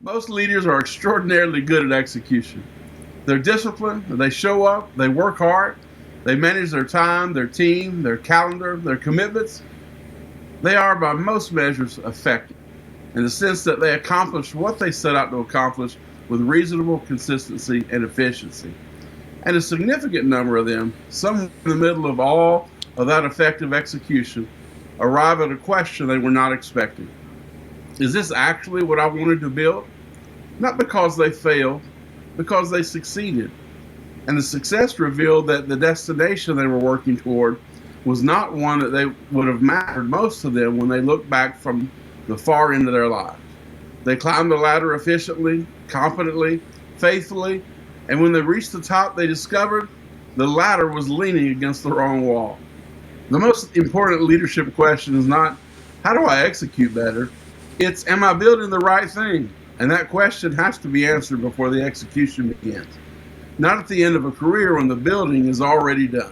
Most leaders are extraordinarily good at execution. They're disciplined, they show up, they work hard, they manage their time, their team, their calendar, their commitments. They are, by most measures, effective in the sense that they accomplish what they set out to accomplish with reasonable consistency and efficiency. And a significant number of them, somewhere in the middle of all of that effective execution, arrive at a question they were not expecting. Is this actually what I wanted to build? Not because they failed, because they succeeded. And the success revealed that the destination they were working toward was not one that they would have mattered most to them when they looked back from the far end of their lives. They climbed the ladder efficiently, competently, faithfully, and when they reached the top, they discovered the ladder was leaning against the wrong wall. The most important leadership question is not, how do I execute better? It's, am I building the right thing? And that question has to be answered before the execution begins. Not at the end of a career when the building is already done.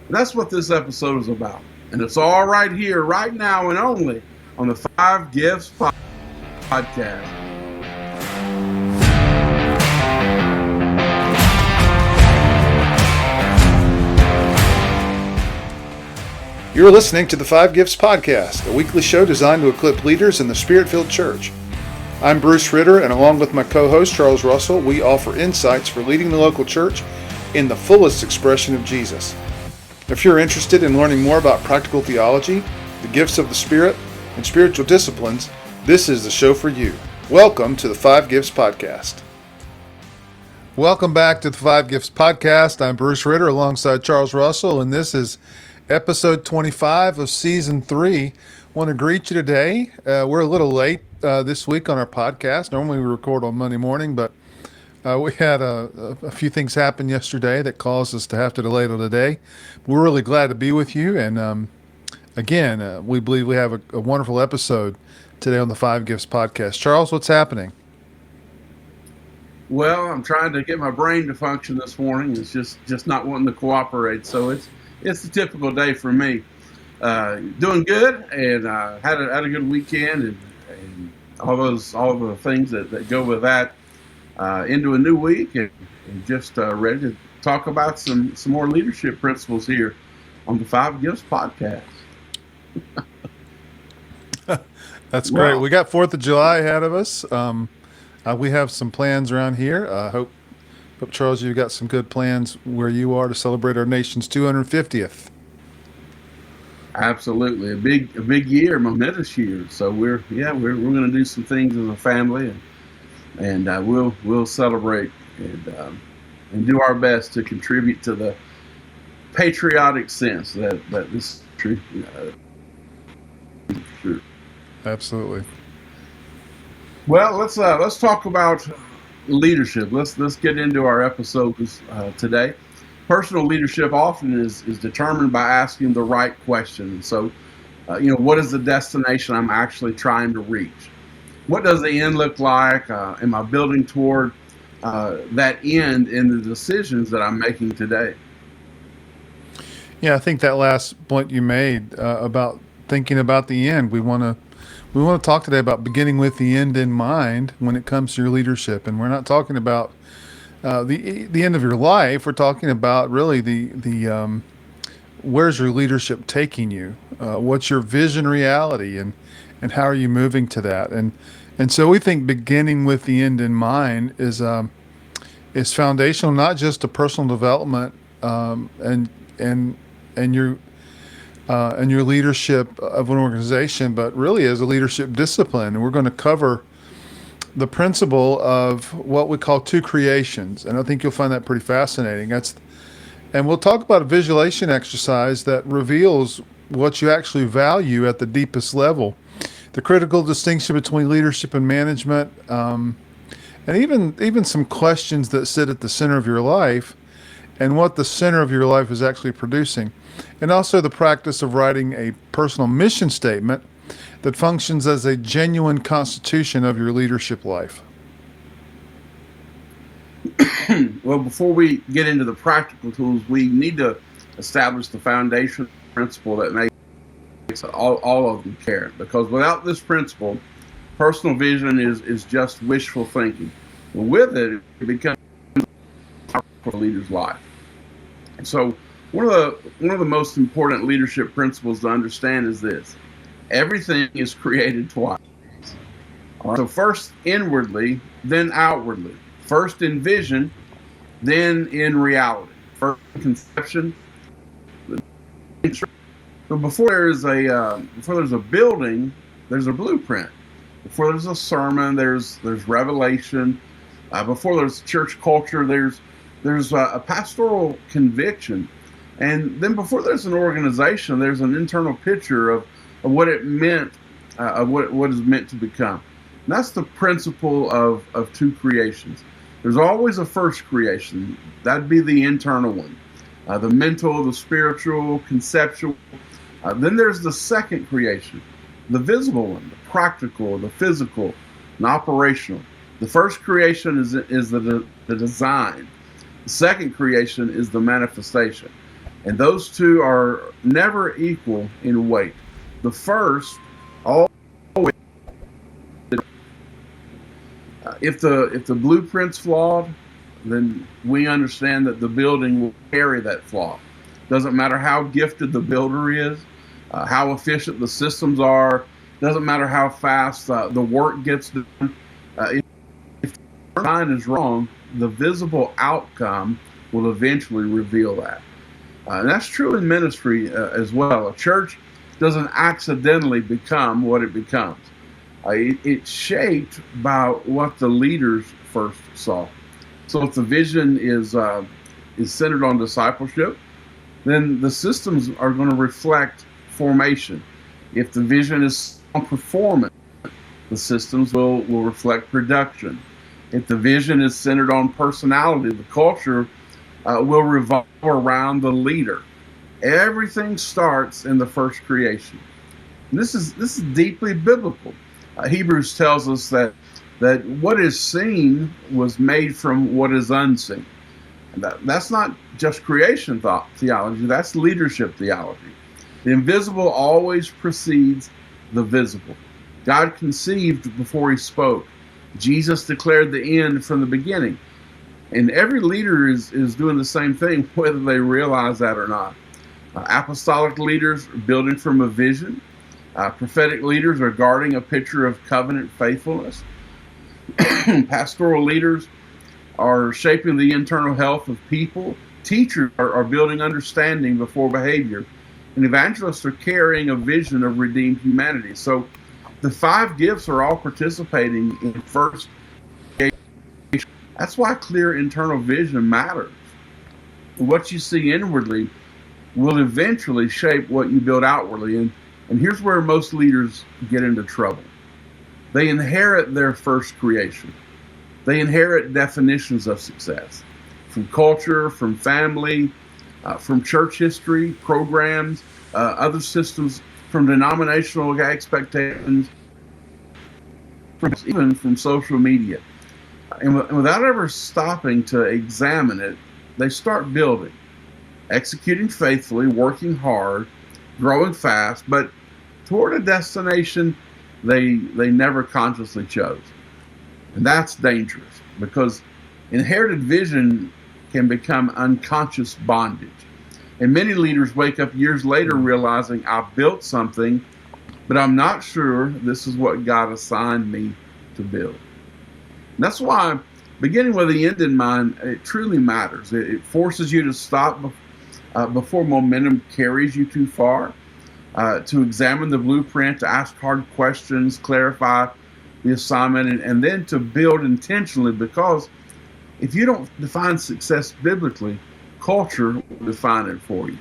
And that's what this episode is about. And it's all right here, right now, and only on the Five Gifts podcast. You're listening to the Five Gifts Podcast, a weekly show designed to equip leaders in the Spirit-filled church. I'm Bruce Ritter, and along with my co-host Charles Russell, we offer insights for leading the local church in the fullest expression of Jesus. If you're interested in learning more about practical theology, the gifts of the Spirit, and spiritual disciplines, this is the show for you. Welcome to the Five Gifts Podcast. Welcome back to the Five Gifts Podcast. I'm Bruce Ritter alongside Charles Russell, and this is episode 25 of season 3. I want to greet you today. We're a little late this week on our podcast. Normally we record on Monday morning, but we had a few things happen yesterday that caused us to have to delay till today. We're really glad to be with you, and again, we believe we have a wonderful episode today on the Five Gifts Podcast. Charles, what's happening? Well, I'm trying to get my brain to function this morning. It's just not wanting to cooperate. So it's a typical day for me. Doing good, and had a good weekend, and all the things that go with that. Into a new week, and just ready to talk about some more leadership principles here on the Five Gifts Podcast. That's great. We got 4th of July ahead of us. We have some plans around here. Hope Charles, you've got some good plans where you are to celebrate our nation's 250th. Absolutely, a big year, momentous year. So we're going to do some things as a family, and we'll celebrate and do our best to contribute to the patriotic sense that this true. Sure. Absolutely. Well, let's talk about leadership. Let's get into our episode today. Personal leadership often is determined by asking the right question. So, what is the destination I'm actually trying to reach? What does the end look like? Am I building toward that end in the decisions that I'm making today? Yeah, I think that last point you made about thinking about the end, we want to talk today about beginning with the end in mind when it comes to your leadership. And we're not talking about the end of your life. We're talking about really the where's your leadership taking you? What's your vision reality, and how are you moving to that? And so we think beginning with the end in mind is foundational, not just to personal development and your leadership of an organization, but really as a leadership discipline. And we're going to cover the principle of what we call two creations, and I think you'll find that pretty fascinating. And we'll talk about a visualization exercise that reveals what you actually value at the deepest level, the critical distinction between leadership and management, and even some questions that sit at the center of your life and what the center of your life is actually producing. And also the practice of writing a personal mission statement that functions as a genuine constitution of your leadership life. Well, before we get into the practical tools, we need to establish the foundation principle that makes all of them care. Because without this principle, Personal vision is just wishful thinking. But with it, it becomes for a leader's life. And so one of the most important leadership principles to understand is this: everything is created twice. All right? So first inwardly, then outwardly. First in vision, then in reality. First in conception. So before there's a building, there's a blueprint. Before there's a sermon, there's revelation. Before there's church culture, there's a pastoral conviction. And then before there's an organization, there's an internal picture of what it meant, of what is meant to become. And that's the principle of two creations. There's always a first creation. That'd be the internal one. The mental, the spiritual, conceptual. Then there's the second creation, the visible one, the practical, the physical, and operational. The first creation is the design. The second creation is the manifestation. And those two are never equal in weight. The first always. If the blueprint's flawed, then we understand that the building will carry that flaw. Doesn't matter how gifted the builder is, how efficient the systems are. Doesn't matter how fast the work gets done. If the design is wrong, the visible outcome will eventually reveal that. And that's true in ministry as well. A church doesn't accidentally become what it becomes. It's shaped by what the leaders first saw. So if the vision is centered on discipleship, then the systems are going to reflect formation. If the vision is on performance, the systems will reflect production. If the vision is centered on personality, the culture will revolve around the leader. Everything starts in the first creation. And this is deeply biblical. Hebrews tells us that what is seen was made from what is unseen. And that's not just creation theology, that's leadership theology. The invisible always precedes the visible. God conceived before he spoke. Jesus declared the end from the beginning. And every leader is doing the same thing, whether they realize that or not. Apostolic leaders are building from a vision. Prophetic leaders are guarding a picture of covenant faithfulness. Pastoral leaders are shaping the internal health of people. Teachers are building understanding before behavior. And evangelists are carrying a vision of redeemed humanity. So the five gifts are all participating in first creation. That's why clear internal vision matters. What you see inwardly will eventually shape what you build outwardly. And here's where most leaders get into trouble. They inherit their first creation. They inherit definitions of success from culture, from family, from church history, programs, other systems, from denominational expectations, even from social media. And without ever stopping to examine it, they start building, executing faithfully, working hard, growing fast, but toward a destination they never consciously chose. And that's dangerous because inherited vision can become unconscious bondage. And many leaders wake up years later realizing I built something, but I'm not sure this is what God assigned me to build. And that's why beginning with the end in mind, it truly matters. It forces you to stop before momentum carries you too far, to examine the blueprint, to ask hard questions, clarify the assignment, and then to build intentionally, because if you don't define success biblically, culture will define it for you.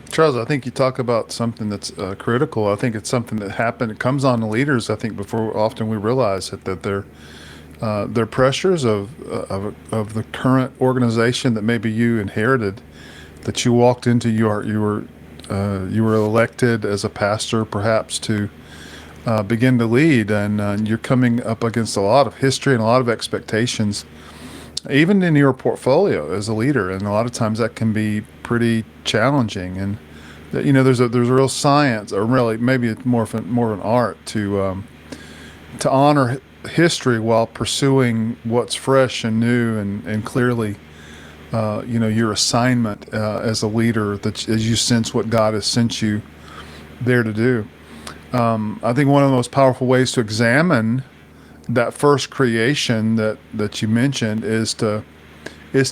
Charles, I think you talk about something that's critical. I think it's something that it comes on the leaders, I think, before often we realize it, that they're pressures of the current organization that maybe you inherited, that you walked into. You were elected as a pastor, perhaps, to begin to lead, and you're coming up against a lot of history and a lot of expectations, even in your portfolio as a leader. And a lot of times that can be pretty challenging. And that, there's a real science, or really maybe it's more of an art to honor history while pursuing what's fresh and new and clearly, your assignment as a leader, that as you sense what God has sent you there to do. I think one of the most powerful ways to examine that first creation that you mentioned is to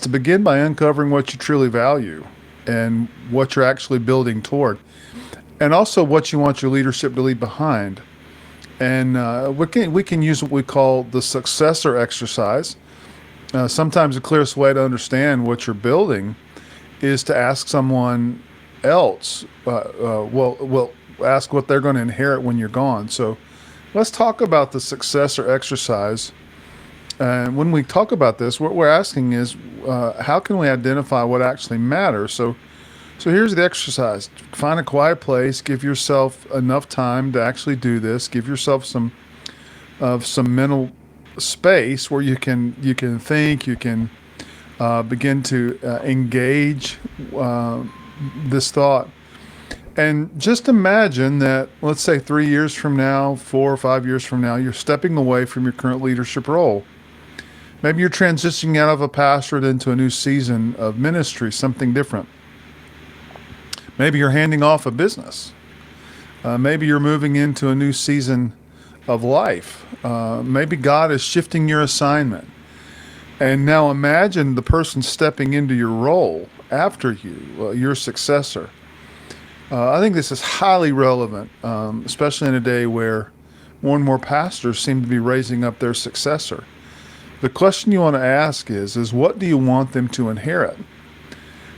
begin by uncovering what you truly value and what you're actually building toward, and also what you want your leadership to leave behind. And we can use what we call the successor exercise. Sometimes the clearest way to understand what you're building is to ask someone else. Ask what they're going to inherit when you're gone. So let's talk about the successor exercise. And when we talk about this, what we're asking is, how can we identify what actually matters? So here's the exercise. Find a quiet place. Give yourself enough time to actually do this. Give yourself some mental space where you can think. You can begin to engage this thought. And just imagine that, let's say 3 years from now, 4 or 5 years from now, you're stepping away from your current leadership role. Maybe you're transitioning out of a pastorate into a new season of ministry, something different. Maybe you're handing off a business. Maybe you're moving into a new season of life. Maybe God is shifting your assignment. And now imagine the person stepping into your role after you, your successor. I think this is highly relevant, especially in a day where more and more pastors seem to be raising up their successor. The question you want to ask is what do you want them to inherit?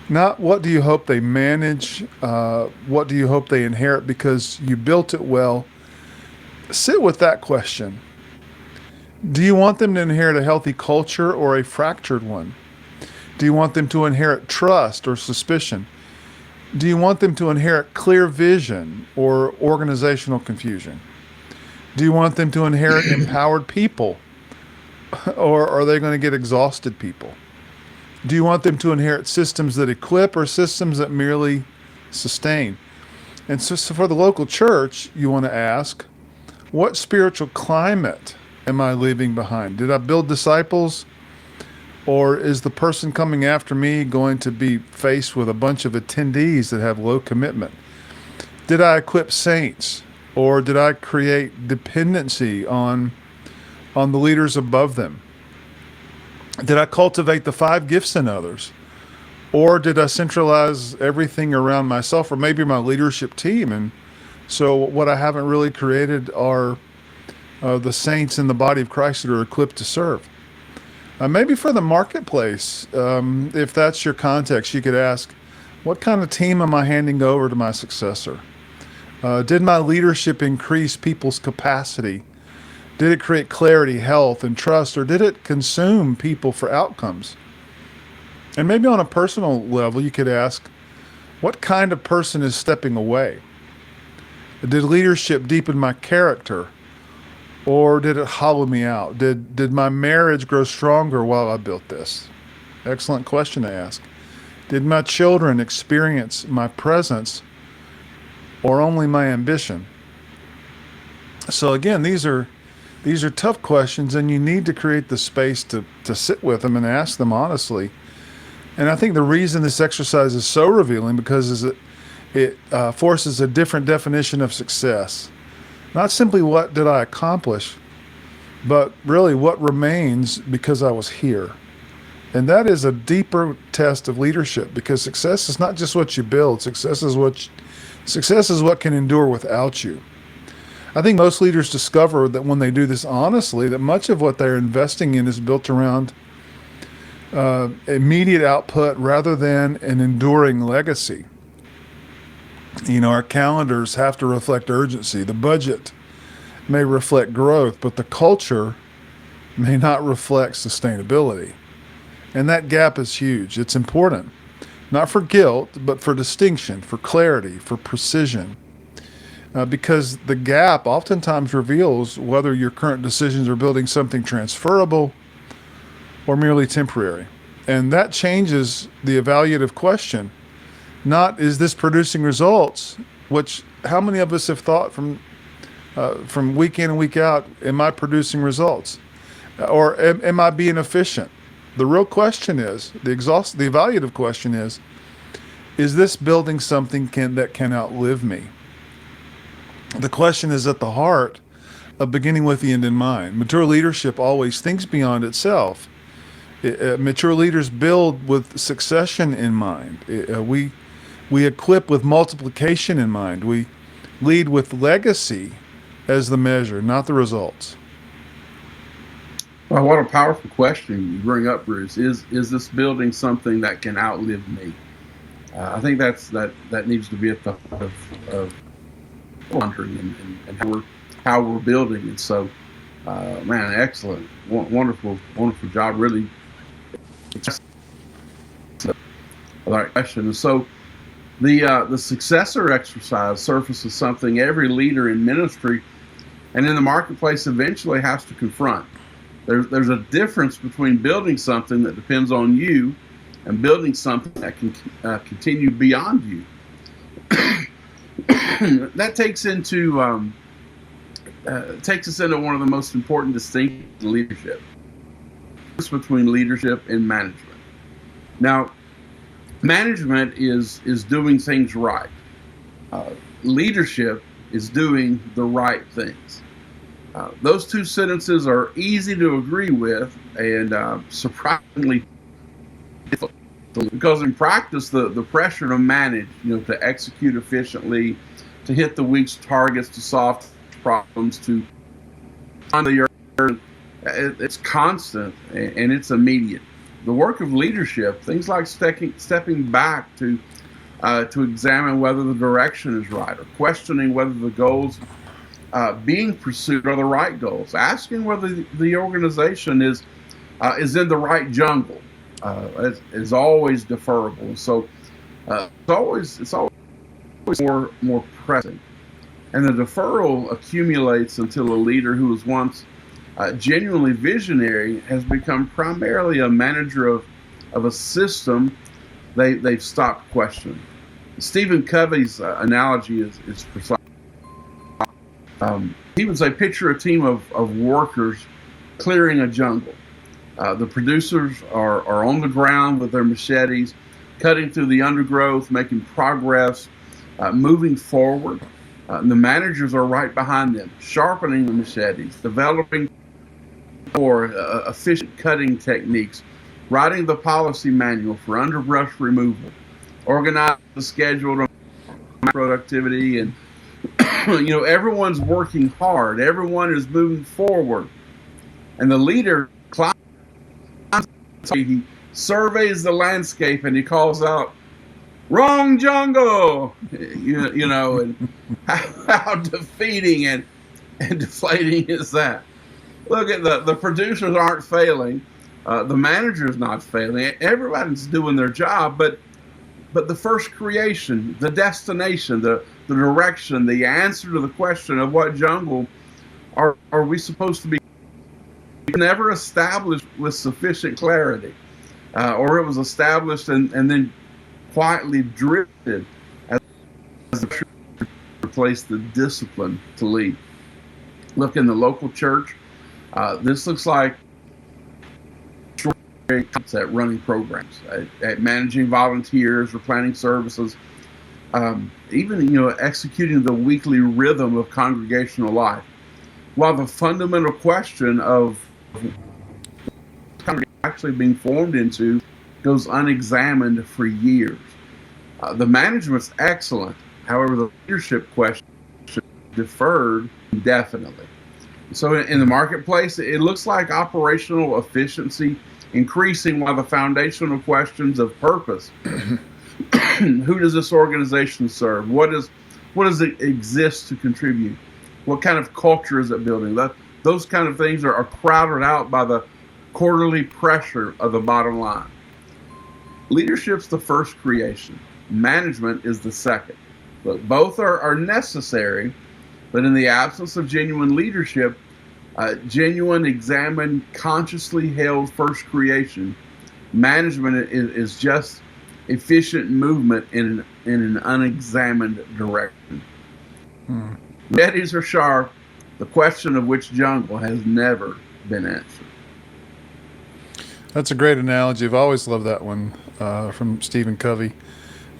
Not what do you hope they manage, what do you hope they inherit because you built it well. Sit with that question. Do you want them to inherit a healthy culture or a fractured one? Do you want them to inherit trust or suspicion? Do you want them to inherit clear vision or organizational confusion? Do you want them to inherit empowered people, or are they going to get exhausted people? Do you want them to inherit systems that equip or systems that merely sustain? And so for the local church, you want to ask, what spiritual climate am I leaving behind? Did I build disciples? Or is the person coming after me going to be faced with a bunch of attendees that have low commitment? Did I equip saints? Or did I create dependency on the leaders above them? Did I cultivate the 5 gifts in others? Or did I centralize everything around myself or maybe my leadership team? And so what I haven't really created are the saints in the body of Christ that are equipped to serve. Maybe for the marketplace, if that's your context, you could ask, what kind of team am I handing over to my successor? Did my leadership increase people's capacity? Did it create clarity, health, and trust, or did it consume people for outcomes? And maybe on a personal level, you could ask, what kind of person is stepping away? Did leadership deepen my character? Or did it hollow me out? Did my marriage grow stronger while I built this? Excellent question to ask. Did my children experience my presence or only my ambition? So again, these are tough questions, and you need to create the space to sit with them and ask them honestly. And I think the reason this exercise is so revealing because it forces a different definition of success. Not simply what did I accomplish, but really what remains because I was here. And that is a deeper test of leadership, because success is not just what you build. Success is what can endure without you. I think most leaders discover that when they do this honestly, that much of what they're investing in is built around immediate output rather than an enduring legacy. Our calendars have to reflect urgency. The budget may reflect growth, but the culture may not reflect sustainability. And that gap is huge. It's important, not for guilt, but for distinction, for clarity, for precision. Because the gap oftentimes reveals whether your current decisions are building something transferable or merely temporary. And that changes the evaluative question. Not is this producing results, which how many of us have thought from week in and week out, am I producing results? Or am I being efficient? The real question is, the evaluative question is this building something that can outlive me? The question is at the heart of beginning with the end in mind. Mature leadership always thinks beyond itself. Mature leaders build with succession in mind. We equip with multiplication in mind. We lead with legacy as the measure, not the results. Well, what a powerful question you bring up, Bruce. Is this building something that can outlive me? I think that needs to be at the heart of wondering and how we're building. And so, man, excellent, wonderful job. Really, the right question. And so, the successor exercise surfaces something every leader in ministry and in the marketplace eventually has to confront. There's a difference between building something that depends on you and building something that can continue beyond you. That takes us into one of the most important distinctions in leadership. Between leadership and management. Now, management is doing things right. Leadership is doing the right things. Those two sentences are easy to agree with and surprisingly difficult, because in practice, the pressure to manage, to execute efficiently, to hit the week's targets, to solve problems, to find the earth, it's constant and it's immediate. The work of leadership, things like stepping back to examine whether the direction is right, or questioning whether the goals being pursued are the right goals, asking whether the organization is in the right jungle, is always deferrable. So it's always more present, and the deferral accumulates until a leader who was once genuinely visionary has become primarily a manager of a system they've stopped questioning. Stephen Covey's analogy is precise. He would say, picture a team of workers clearing a jungle. The producers are on the ground with their machetes, cutting through the undergrowth, making progress, moving forward. The managers are right behind them, sharpening the machetes, developing more efficient cutting techniques, writing the policy manual for underbrush removal, organizing the schedule to productivity, and everyone's working hard, everyone is moving forward, and the leader climbs, he surveys the landscape and he calls out, "Wrong jungle!" And how defeating and deflating is that? Look at the producers aren't failing, the manager's not failing, everybody's doing their job, but the first creation, the destination, the direction, the answer to the question of what jungle are we supposed to be, never established with sufficient clarity, or it was established and then quietly drifted as the replaced the discipline to lead. Look, in the local church, this looks like at running programs, at managing volunteers or planning services, even executing the weekly rhythm of congregational life, while the fundamental question of actually being formed into goes unexamined for years. The management's excellent, however, the leadership question should be deferred indefinitely. So in the marketplace, it looks like operational efficiency increasing while the foundational questions of purpose, who does this organization serve? What does it exist to contribute? What kind of culture is it building? Those kind of things are crowded out by the quarterly pressure of the bottom line. Leadership's the first creation. Management is the second. But both are necessary, but in the absence of genuine leadership, genuine, examined, consciously held first creation, management is just efficient movement in an unexamined direction. Yetis are sharp. The question of which jungle has never been answered. That's a great analogy. I've always loved that one from Stephen Covey.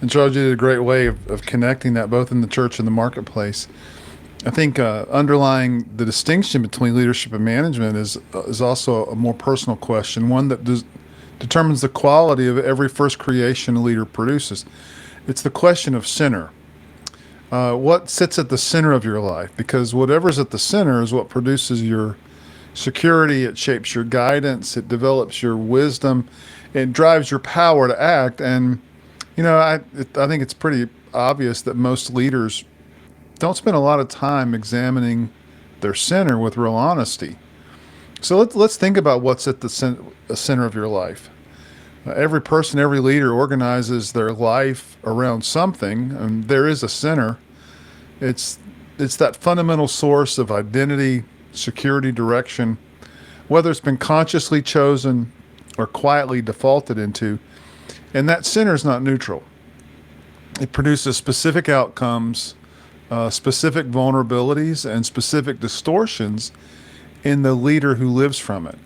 And Charles, you did a great way of connecting that both in the church and the marketplace. I think underlying the distinction between leadership and management is also a more personal question, one that determines the quality of every first creation a leader produces. It's the question of center. What sits at the center of your life? Because whatever's at the center is what produces your security. It shapes your guidance. It develops your wisdom. It drives your power to act. And I think it's pretty obvious that most leaders don't spend a lot of time examining their center with real honesty. So let's think about what's at the center of your life. Every person, every leader organizes their life around something, and there is a center. It's that fundamental source of identity, security, direction, whether it's been consciously chosen or quietly defaulted into. And that center is not neutral. It produces specific outcomes, specific vulnerabilities, and specific distortions in the leader who lives from it.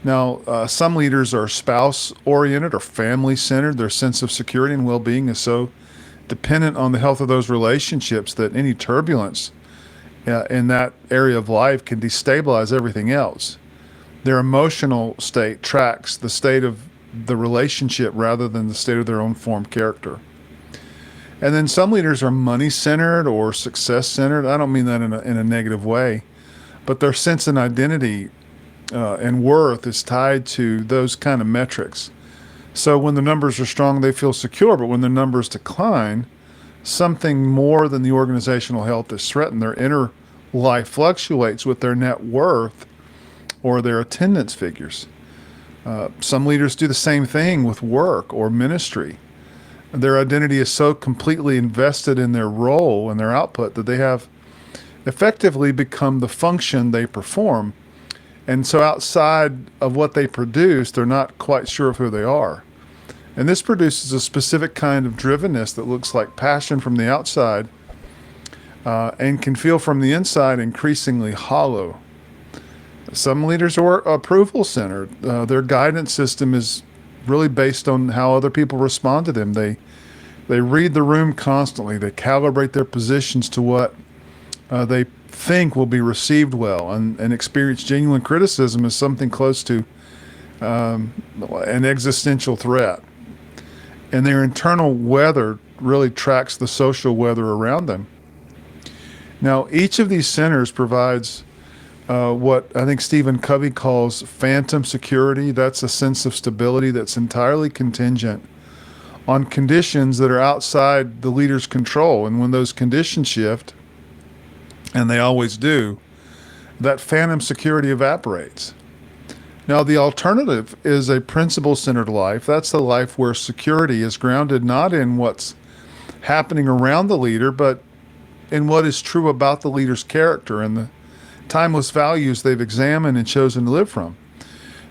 Now, some leaders are spouse-oriented or family-centered. Their sense of security and well-being is so dependent on the health of those relationships that any turbulence in that area of life can destabilize everything else. Their emotional state tracks the state of the relationship rather than the state of their own formed character. And then some leaders are money-centered or success-centered. I don't mean that in a negative way, but their sense and identity and worth is tied to those kind of metrics. So when the numbers are strong, they feel secure, but when the numbers decline, something more than the organizational health is threatened. Their inner life fluctuates with their net worth or their attendance figures. Some leaders do the same thing with work or ministry. Their identity is so completely invested in their role and their output that they have effectively become the function they perform. And so outside of what they produce, they're not quite sure of who they are. And this produces a specific kind of drivenness that looks like passion from the outside and can feel from the inside increasingly hollow. Some leaders are approval-centered. Their guidance system is really based on how other people respond to them. They read the room constantly. They calibrate their positions to what they think will be received well, and experience genuine criticism as something close to an existential threat. And their internal weather really tracks the social weather around them. Now, each of these centers provides what I think Stephen Covey calls phantom security. That's a sense of stability that's entirely contingent on conditions that are outside the leader's control. And when those conditions shift, and they always do, that phantom security evaporates. Now, the alternative is a principle-centered life. That's the life where security is grounded not in what's happening around the leader, but in what is true about the leader's character and the timeless values they've examined and chosen to live from.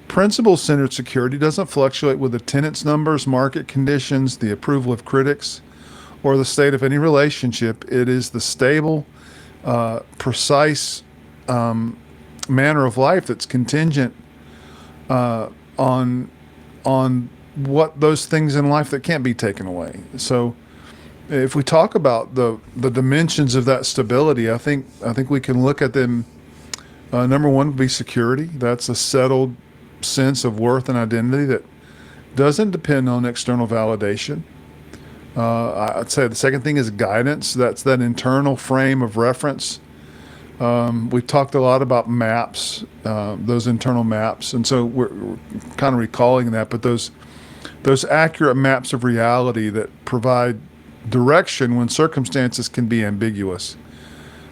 Principle-centered security doesn't fluctuate with attendance numbers, market conditions, the approval of critics, or the state of any relationship. It is the stable, precise manner of life that's contingent on what those things in life that can't be taken away. So if we talk about the dimensions of that stability, I think we can look at them. Number one would be security. That's a settled sense of worth and identity that doesn't depend on external validation. I'd say the second thing is guidance. That's that internal frame of reference. We've talked a lot about maps, those internal maps, and so we're kind of recalling that. But those accurate maps of reality that provide direction when circumstances can be ambiguous.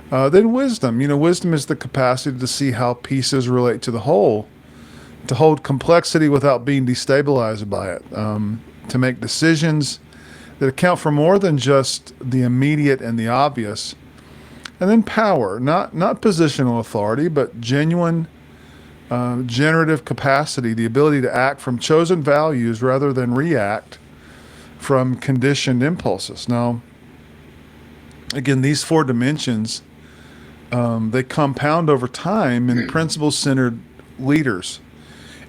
Then wisdom. Wisdom is the capacity to see how pieces relate to the whole, to hold complexity without being destabilized by it, to make decisions that account for more than just the immediate and the obvious. And then power, not positional authority, but genuine generative capacity, the ability to act from chosen values rather than react from conditioned impulses. Now, again, these four dimensions, they compound over time in principle-centered leaders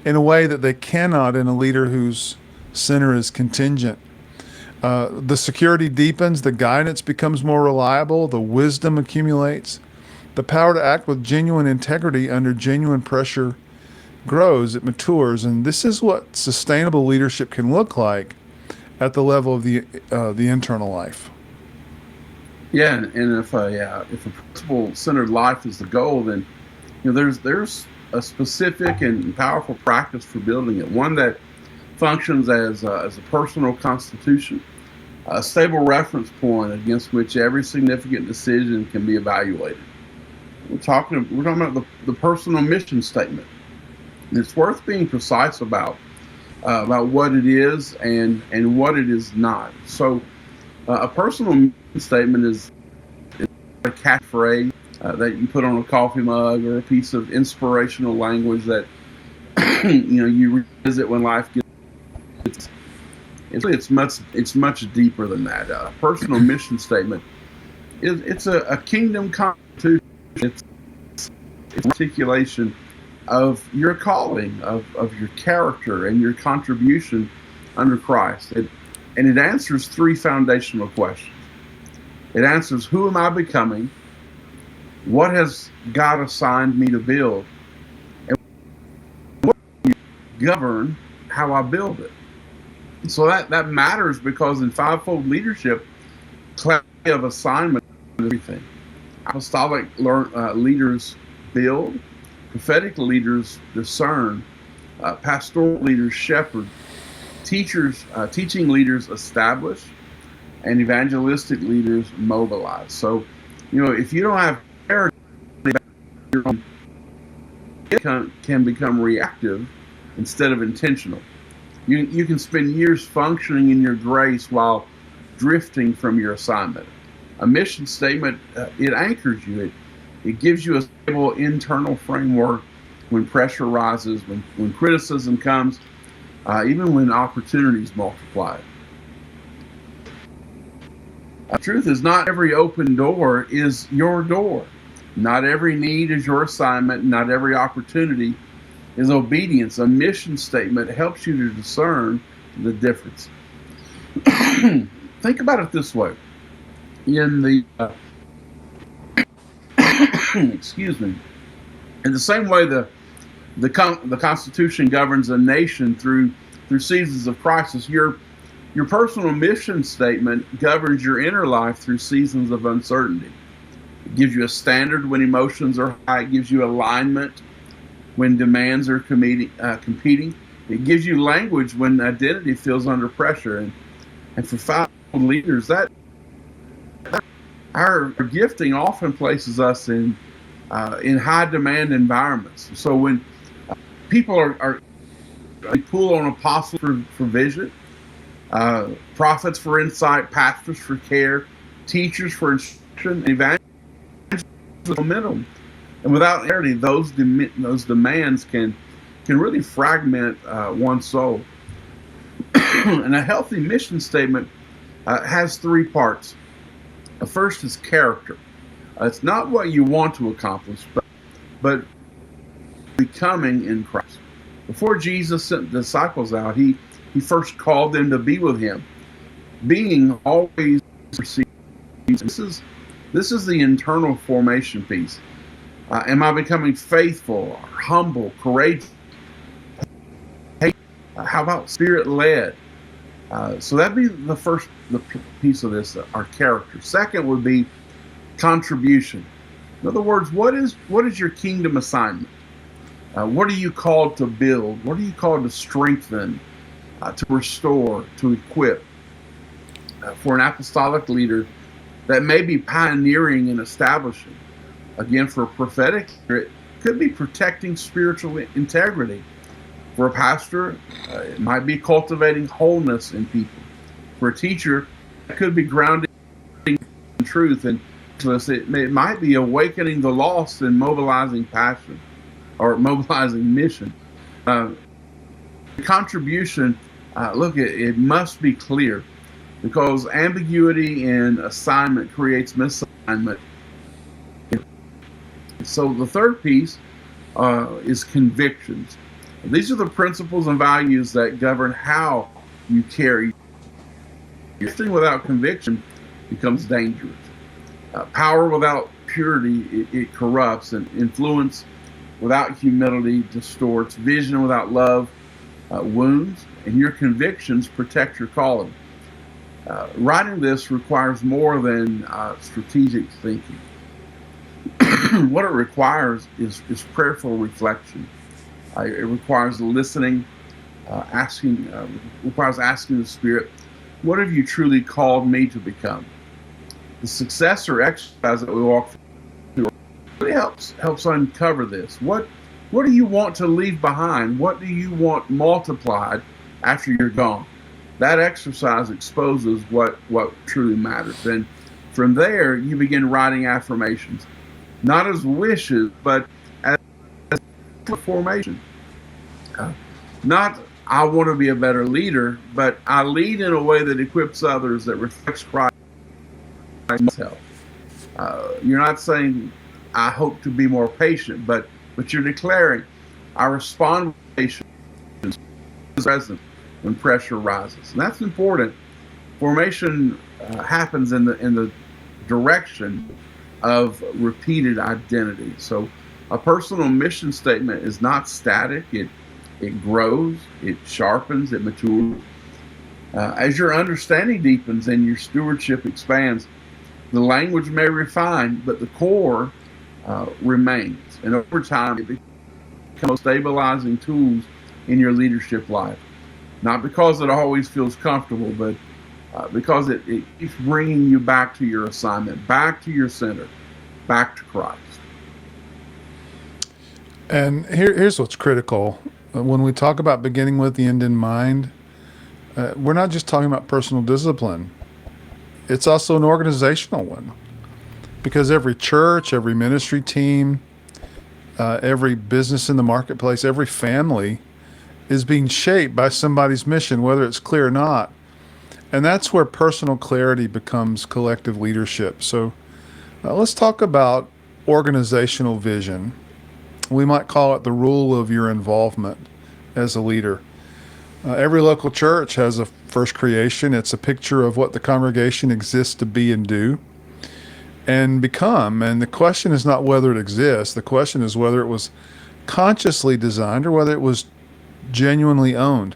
in a way that they cannot in a leader whose center is contingent. The security deepens, the guidance becomes more reliable, the wisdom accumulates, the power to act with genuine integrity under genuine pressure grows, it matures, and this is what sustainable leadership can look like at the level of the internal life. Yeah, and if a principle-centered life is the goal, then there's a specific and powerful practice for building it. One that functions as a personal constitution, a stable reference point against which every significant decision can be evaluated. We're talking about the personal mission statement. And it's worth being precise about what it is and what it is not. So, a personal mission statement is a catchphrase that you put on a coffee mug or a piece of inspirational language that you revisit when life gets. It's much deeper than that. A personal mission statement it's a kingdom constitution. It's articulation of your calling, of your character and your contribution under Christ. And it answers three foundational questions. It answers, who am I becoming? What has God assigned me to build? And what will govern how I build it? So that matters, because in fivefold leadership, clarity of assignment is everything. Apostolic leaders build, prophetic leaders discern, pastoral leaders shepherd, teaching leaders establish, and evangelistic leaders mobilize. So, if you don't have clarity, it can become reactive instead of intentional. You can spend years functioning in your grace while drifting from your assignment. A mission statement, it anchors you. It gives you a stable internal framework when pressure rises, when criticism comes, even when opportunities multiply. The truth is, not every open door is your door. Not every need is your assignment. Not every opportunity is obedience. A mission statement helps you to discern the difference. Think about it this way. In the excuse me. In the same way the Constitution governs a nation through seasons of crisis, your personal mission statement governs your inner life through seasons of uncertainty. It gives you a standard when emotions are high. It gives you alignment when demands are competing. It gives you language when identity feels under pressure. And for fivefold leaders, that our gifting often places us in high demand environments. So when people they pull on apostles for vision, prophets for insight, pastors for care, teachers for instruction, and evangelists for momentum. And without clarity, those demands can really fragment one's soul. And a healthy mission statement has three parts. The first is character. It's not what you want to accomplish, but becoming in Christ. Before Jesus sent the disciples out, he first called them to be with him. Being always received. This is the internal formation piece. Am I becoming faithful, humble, courageous? How about spirit-led? So that'd be the piece of this, our character. Second would be contribution. In other words, what is your kingdom assignment? What are you called to build? What are you called to strengthen, to restore, to equip? For an apostolic leader, that may be pioneering and establishing. Again, for a prophetic leader, it could be protecting spiritual integrity. For a pastor, it might be cultivating wholeness in people. For a teacher, it could be grounding in truth. And it might be awakening the lost and mobilizing passion or mobilizing mission. Contribution, it must be clear. because ambiguity in assignment creates misalignment. So the third piece is convictions. These are the principles and values that govern how you carry. Gifting without conviction becomes dangerous. Power without purity, it corrupts, and influence without humility distorts. Vision without love wounds, and your convictions protect your calling. Writing this requires more than strategic thinking. What it requires is prayerful reflection. It requires listening, requires asking the Spirit, what have you truly called me to become? The success or exercise that we walk through really helps uncover this. What do you want to leave behind? What do you want multiplied after you're gone? That exercise exposes what truly matters. And from there, you begin writing affirmations, not as wishes, but as formation. Not, I want to be a better leader, but I lead in a way that equips others, that reflects Christ myself. You're not saying, I hope to be more patient, but you're declaring, I respond with patience, present when pressure rises. And that's important. Formation happens in the direction of repeated identity. So a personal mission statement is not static. It grows, it sharpens, it matures. As your understanding deepens and your stewardship expands, the language may refine, but the core remains. And over time, it becomes stabilizing tools in your leadership life. Not because it always feels comfortable, but because it keeps bringing you back to your assignment, back to your center, back to Christ. And here's what's critical. When we talk about beginning with the end in mind, we're not just talking about personal discipline. It's also an organizational one. Because every church, every ministry team, every business in the marketplace, every family is being shaped by somebody's mission, whether it's clear or not. And that's where personal clarity becomes collective leadership. So let's talk about organizational vision. We might call it the rule of your involvement as a leader. Every local church has a first creation. It's a picture of what the congregation exists to be and do and become. And the question is not whether it exists. The question is whether it was consciously designed or whether it was genuinely owned,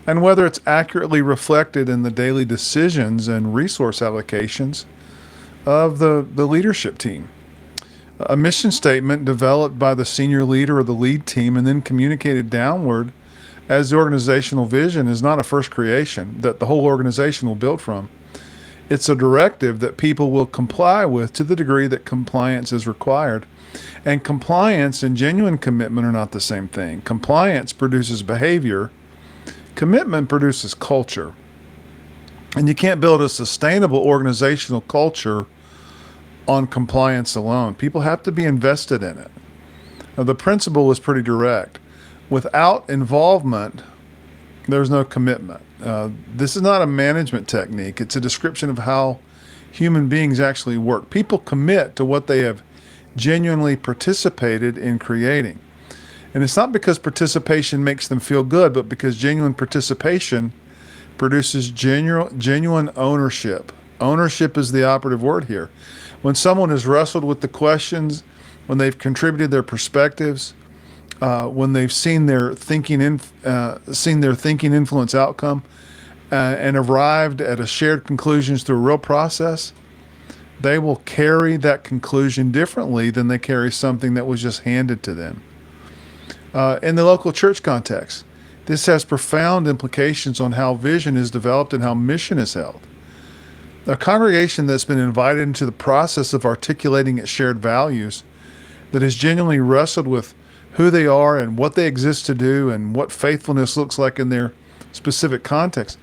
and whether it's accurately reflected in the daily decisions and resource allocations of the leadership team. A mission statement developed by the senior leader of the lead team and then communicated downward as the organizational vision is not a first creation that the whole organization will build from. It's a directive that people will comply with to the degree that compliance is required. And compliance and genuine commitment are not the same thing. Compliance produces behavior. Commitment produces culture. And you can't build a sustainable organizational culture on compliance alone. People have to be invested in it. Now, the principle is pretty direct. Without involvement, there's no commitment. This is not a management technique. It's a description of how human beings actually work. People commit to what they have genuinely participated in creating. And it's not because participation makes them feel good, but because genuine participation produces genuine ownership. Ownership is the operative word here. When someone has wrestled with the questions, when they've contributed their perspectives, when they've seen their thinking influence outcome, and arrived at a shared conclusions through a real process, they will carry that conclusion differently than they carry something that was just handed to them. In the local church context, this has profound implications on how vision is developed and how mission is held. A congregation that's been invited into the process of articulating its shared values, that has genuinely wrestled with who they are and what they exist to do and what faithfulness looks like in their specific context,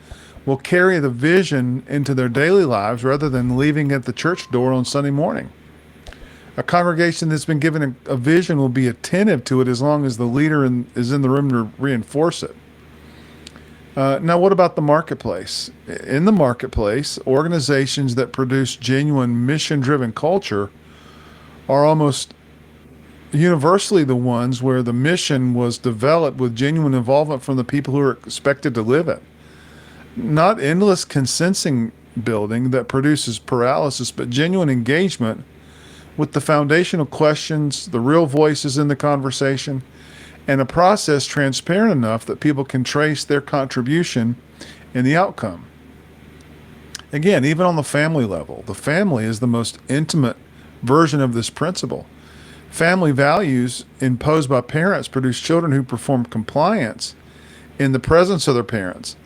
will carry the vision into their daily lives rather than leaving at the church door on Sunday morning. A congregation that's been given a vision will be attentive to it as long as the leader is in the room to reinforce it. Now, what about the marketplace? In the marketplace, organizations that produce genuine mission-driven culture are almost universally the ones where the mission was developed with genuine involvement from the people who are expected to live it. Not endless consensus building that produces paralysis, but genuine engagement with the foundational questions, the real voices in the conversation, and a process transparent enough that people can trace their contribution in the outcome. Again, even on the family level, the family is the most intimate version of this principle. Family values imposed by parents produce children who perform compliance in the presence of their parents.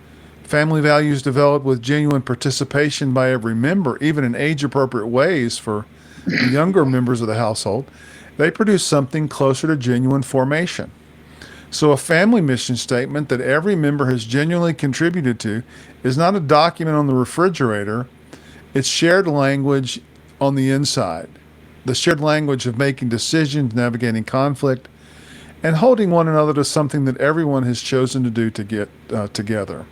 Family values developed with genuine participation by every member, even in age-appropriate ways for the younger members of the household, they produce something closer to genuine formation. So a family mission statement that every member has genuinely contributed to is not a document on the refrigerator, it's shared language on the inside. The shared language of making decisions, navigating conflict, and holding one another to something that everyone has chosen to do to get together.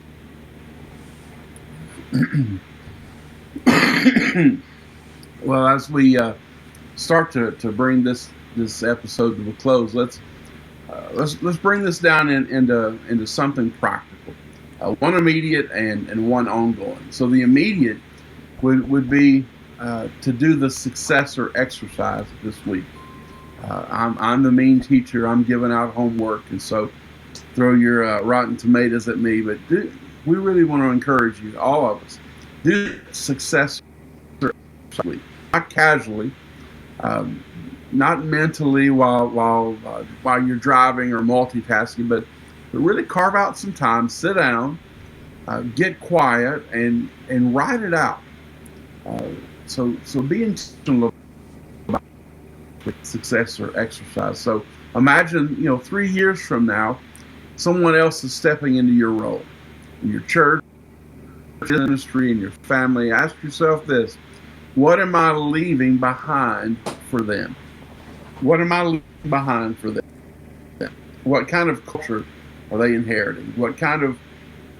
Well, as we start to bring this episode to a close, let's bring this down into something practical, one immediate and one ongoing. So the immediate would be to do the successor exercise this week. I'm the mean teacher. I'm giving out homework, and so throw your rotten tomatoes at me. But we really want to encourage you, all of us, do successor exercise week, not casually. Not mentally while you're driving or multitasking, but really carve out some time, sit down, get quiet, and write it out. So be intentional about success or exercise. So imagine 3 years from now, someone else is stepping into your role in your church, ministry, and your family. Ask yourself this: what am I leaving behind for them? What am I leaving behind for them? What kind of culture are they inheriting? What kind of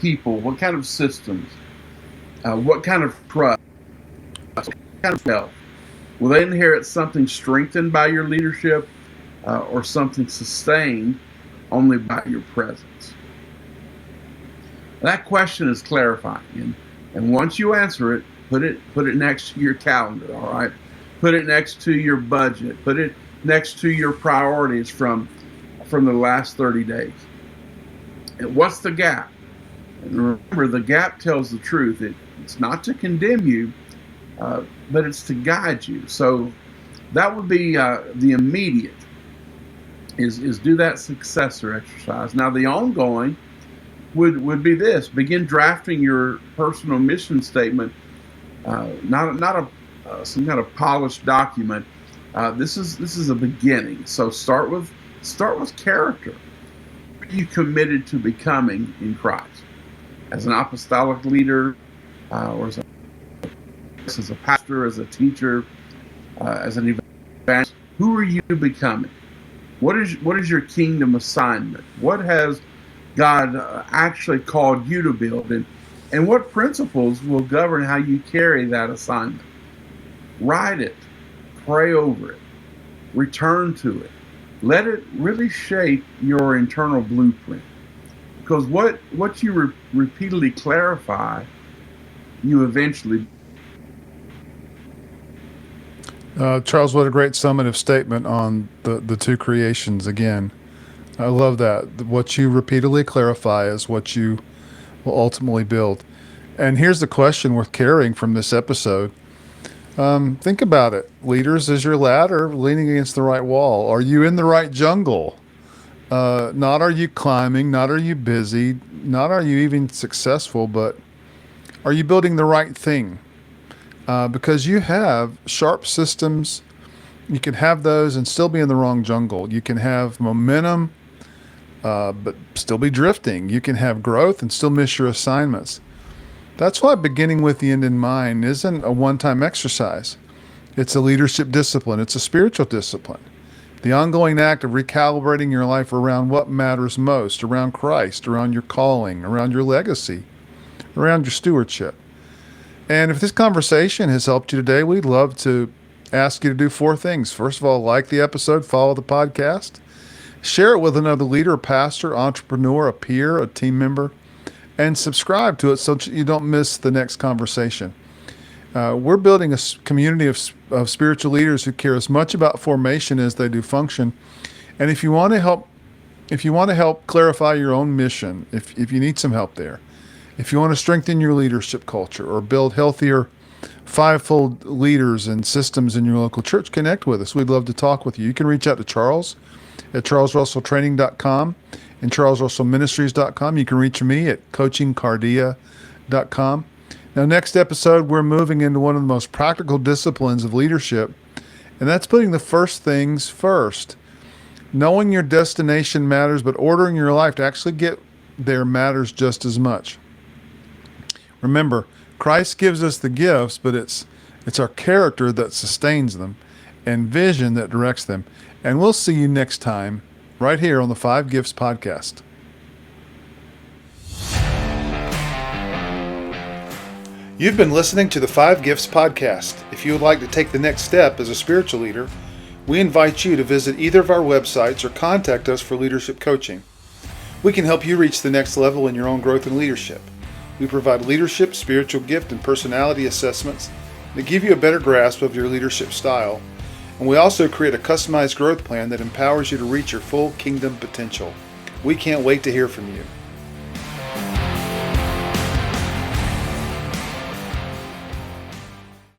people? What kind of systems? What kind of trust? What kind of health? Will they inherit something strengthened by your leadership or something sustained only by your presence? That question is clarifying. And once you answer it, put it next to your calendar, all right? Put it next to your budget. Put it next to your priorities from the last 30 days. And what's the gap? And remember, the gap tells the truth. It's not to condemn you, but it's to guide you. So that would be the immediate, is do that successor exercise. Now the ongoing would be this: begin drafting your personal mission statement, not some kind of polished document. This is a beginning. So start with character. What are you committed to becoming in Christ? As an apostolic leader, or as a pastor, as a teacher, as an evangelist, who are you becoming? What is your kingdom assignment? What has God actually called you to build, and what principles will govern how you carry that assignment? Write it, pray over it, return to it. Let it really shape your internal blueprint. Because what you repeatedly clarify, you eventually. Charles, what a great summative statement on the two creations again. I love that. What you repeatedly clarify is what you will ultimately build. And here's the question worth carrying from this episode. Think about it. Leaders, is your ladder leaning against the right wall? Are you in the right jungle? Not are you climbing, not are you busy, not are you even successful, but are you building the right thing? Because you have sharp systems, you can have those and still be in the wrong jungle. You can have momentum, but still be drifting. You can have growth and still miss your assignments. That's why beginning with the end in mind isn't a one-time exercise. It's a leadership discipline. It's a spiritual discipline. The ongoing act of recalibrating your life around what matters most, around Christ, around your calling, around your legacy, around your stewardship. And if this conversation has helped you today, we'd love to ask you to do 4 things. First of all, like the episode, follow the podcast, share it with another leader, a pastor, entrepreneur, a peer, a team member, and subscribe to it so that you don't miss the next conversation. We're building a community of spiritual leaders who care as much about formation as they do function. And if you want to help clarify your own mission, if you need some help there, if you want to strengthen your leadership culture or build healthier fivefold leaders and systems in your local church, connect with us. We'd love to talk with you. You can reach out to Charles at charlesrusselltraining.com and charlesrussellministries.com. You can reach me at coachingcardia.com. Now, next episode, we're moving into one of the most practical disciplines of leadership, and that's putting the first things first. Knowing your destination matters, but ordering your life to actually get there matters just as much. Remember, Christ gives us the gifts, but it's our character that sustains them and vision that directs them. And we'll see you next time right here on the 5 Gifts Podcast. You've been listening to the 5 Gifts Podcast. If you would like to take the next step as a spiritual leader, we invite you to visit either of our websites or contact us for leadership coaching. We can help you reach the next level in your own growth and leadership. We provide leadership, spiritual gift, and personality assessments that give you a better grasp of your leadership style. And we also create a customized growth plan that empowers you to reach your full kingdom potential. We can't wait to hear from you.